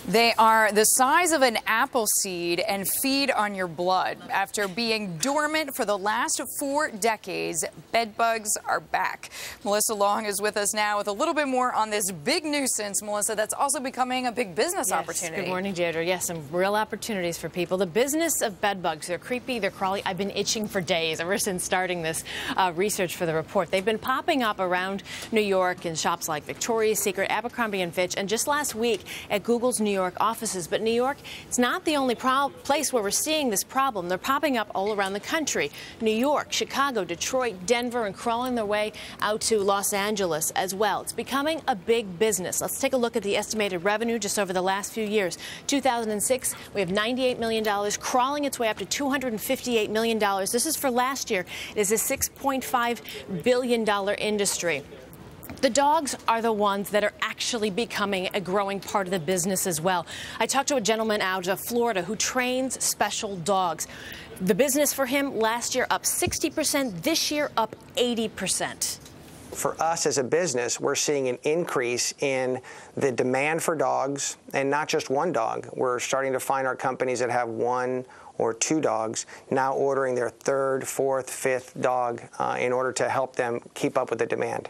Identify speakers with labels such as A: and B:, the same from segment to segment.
A: They are the size of an apple seed and feed on your blood. After being dormant for the last 4 decades, bedbugs are back. Melissa Long is with us now with a little bit more on this big nuisance, Melissa, that's also becoming a big business opportunity.
B: Good morning, Deirdre. Yes, some real opportunities for people. The business of bedbugs, they're creepy, they're crawly. I've been itching for days ever since starting this research for the report. They've been popping up around New York in shops like Victoria's Secret, Abercrombie & Fitch, and just last week at Google's New York offices. But New York, it's not the only place where we're seeing this problem. They're popping up all around the country. New York, Chicago, Detroit, Denver, and crawling their way out to Los Angeles as well. It's becoming a big business. Let's take a look at the estimated revenue just over the last few years. 2006, we have $98 million, crawling its way up to $258 million. This is for last year. It is a $6.5 billion industry. The dogs are the ones that are actually becoming a growing part of the business as well. I talked to a gentleman out of Florida who trains special dogs. The business for him last year up 60%, this year up 80%.
C: For us as a business, we're seeing an increase in the demand for dogs, and not just one dog. We're starting to find our companies that have 1 or 2 dogs now ordering their 3rd, 4th, 5th dog in order to help them keep up with the demand.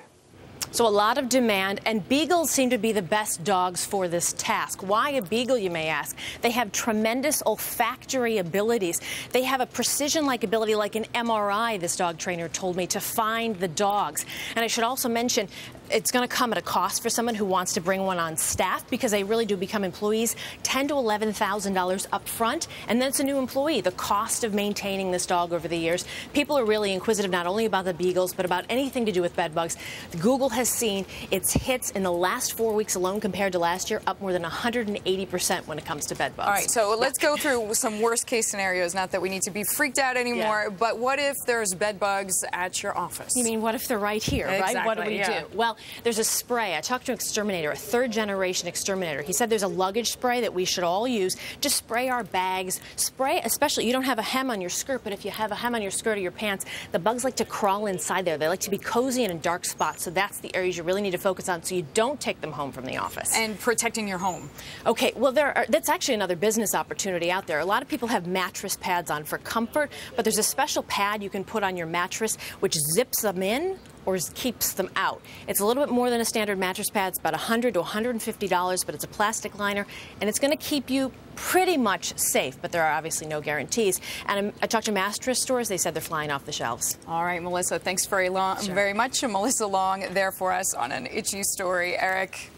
B: So a lot of demand, and Beagles seem to be the best dogs for this task. Why a Beagle, you may ask? They have tremendous olfactory abilities. They have a precision-like ability, like an MRI, this dog trainer told me, to find the dogs. And I should also mention, it's going to come at a cost for someone who wants to bring one on staff, because they really do become employees, $10,000 to $11,000 up front, and then it's a new employee. The cost of maintaining this dog over the years. People are really inquisitive not only about the Beagles, but about anything to do with bedbugs. Google has seen its hits in the last 4 weeks alone compared to last year up more than 180% when it comes to bedbugs.
A: All right, so let's go through some worst-case scenarios. Not that we need to be freaked out anymore, but what if there's bedbugs at your office?
B: You mean, what if they're right here,
A: exactly,
B: right? What do we do? Well, there's a spray. I talked to an exterminator, a 3rd-generation exterminator. He said there's a luggage spray that we should all use. Just spray our bags. Spray, especially, you don't have a hem on your skirt, but if you have a hem on your skirt or your pants, the bugs like to crawl inside there. They like to be cozy and in dark spots, so that's the areas you really need to focus on so you don't take them home from the office.
A: And protecting your home.
B: Okay, well, that's actually another business opportunity out there. A lot of people have mattress pads on for comfort, but there's a special pad you can put on your mattress which zips them in or keeps them out. It's a little bit more than a standard mattress pad. It's about $100 to $150, but it's a plastic liner, and it's going to keep you pretty much safe, but there are obviously no guarantees. And I talked to mattress stores. They said they're flying off the shelves.
A: All right, Melissa, thanks very much. Melissa Long there for us on an itchy story. Eric.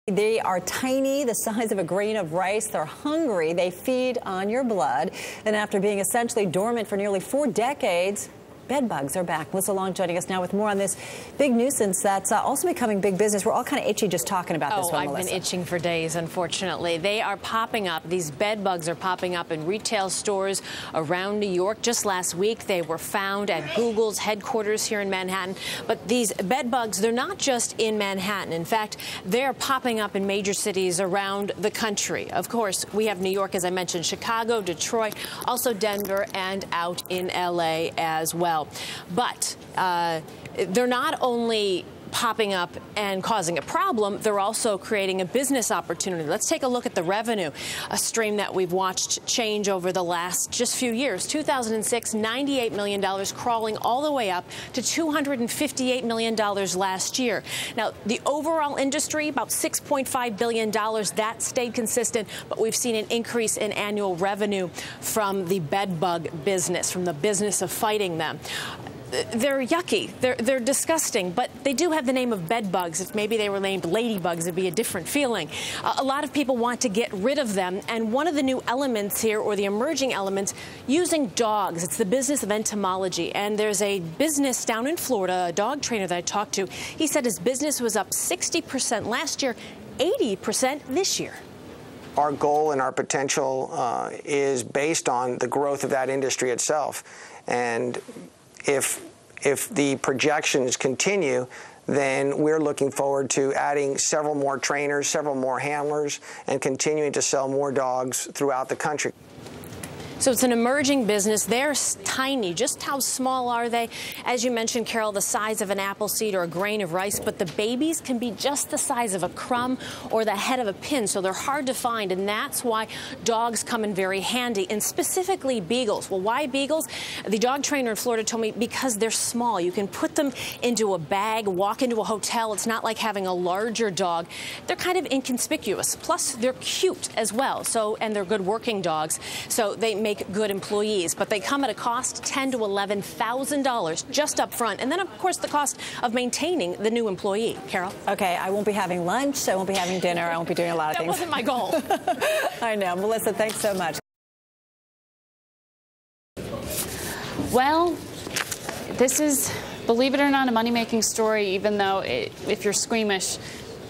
D: They are tiny, the size of a grain of rice. They're hungry. They feed on your blood. And after being essentially dormant for nearly 4 decades, bedbugs are back. Melissa Long joining us now with more on this big nuisance that's also becoming big business. We're all kind of itchy just talking about this one,
B: Melissa. I've been itching for days, unfortunately. They are popping up. These bedbugs are popping up in retail stores around New York. Just last week, they were found at Google's headquarters here in Manhattan. But these bedbugs, they're not just in Manhattan. In fact, they're popping up in major cities around the country. Of course, we have New York, as I mentioned, Chicago, Detroit, also Denver, and out in L.A. as well. But they're not only popping up and causing a problem, they're also creating a business opportunity. Let's take a look at the revenue, a stream that we've watched change over the last just few years. 2006, $98 million, crawling all the way up to $258 million last year. Now, the overall industry, about $6.5 billion, that stayed consistent, but we've seen an increase in annual revenue from the bedbug business, from the business of fighting them. They're yucky. They're disgusting, but they do have the name of bed bugs. If maybe they were named ladybugs, it'd be a different feeling. A lot of people want to get rid of them, and one of the new elements here, or the emerging elements, using dogs. It's the business of entomology, and there's a business down in Florida, a dog trainer that I talked to. He said his business was up 60% last year, 80% this year.
C: Our goal and our potential is based on the growth of that industry itself. And if the projections continue, then we're looking forward to adding several more trainers, several more handlers, and continuing to sell more dogs throughout the country.
B: So it's an emerging business. They're tiny. Just how small are they? As you mentioned, Carol, the size of an apple seed or a grain of rice, but the babies can be just the size of a crumb or the head of a pin, so they're hard to find, and that's why dogs come in very handy, and specifically Beagles. Well, why Beagles? The dog trainer in Florida told me because they're small. You can put them into a bag, walk into a hotel. It's not like having a larger dog. They're kind of inconspicuous. Plus, they're cute as well, and they're good working dogs, so they make good employees, but they come at a cost $10,000 to $11,000 just up front, and then of course the cost of maintaining the new employee. Carol?
D: Okay, I won't be having lunch, I won't be having dinner, I won't be doing a lot of things.
B: That wasn't my goal.
D: I know. Melissa, thanks so much.
E: Well, this is, believe it or not, a money-making story, even though if you're squeamish,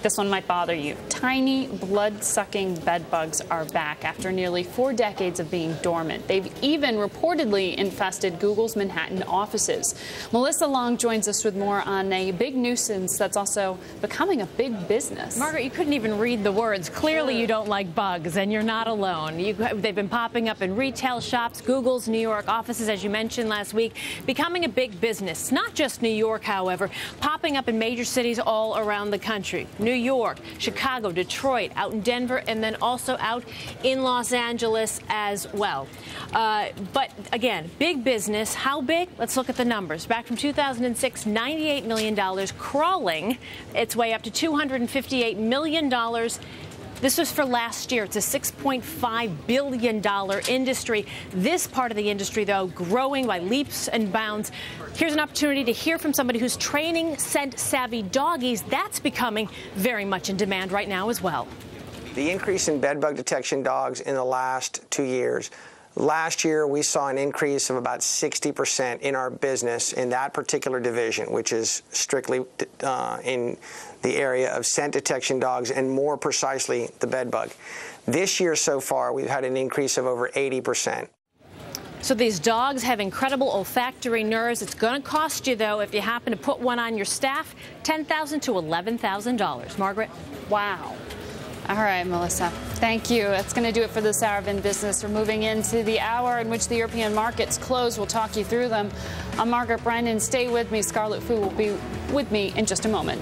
E: this one might bother you. Tiny, blood-sucking bed bugs are back after nearly 4 decades of being dormant. They've even reportedly infested Google's Manhattan offices. Melissa Long joins us with more on a big nuisance that's also becoming a big business.
B: Margaret, you couldn't even read the words. Clearly you don't like bugs, and you're not alone. They've been popping up in retail shops, Google's New York offices, as you mentioned last week, becoming a big business. Not just New York, however, popping up in major cities all around the country. New York, Chicago, Detroit, out in Denver, and then also out in Los Angeles as well. But again, big business. How big? Let's look at the numbers. Back from 2006, $98 million, crawling its way up to $258 million. This was for last year. It's a $6.5 billion industry. This part of the industry, though, growing by leaps and bounds. Here's an opportunity to hear from somebody who's training scent-savvy doggies. That's becoming very much in demand right now as well.
C: The increase in bedbug detection dogs in the last 2 years. Last year, we saw an increase of about 60% in our business in that particular division, which is strictly in the area of scent detection dogs and more precisely the bedbug. This year so far, we've had an increase of over 80%.
B: So these dogs have incredible olfactory nerves. It's going to cost you, though, if you happen to put one on your staff, $10,000 to $11,000. Margaret?
E: Wow. All right, Melissa. Thank you. That's going to do it for this hour of In Business. We're moving into the hour in which the European markets close. We'll talk you through them. I'm Margaret Brennan. Stay with me. Scarlett Fu will be with me in just a moment.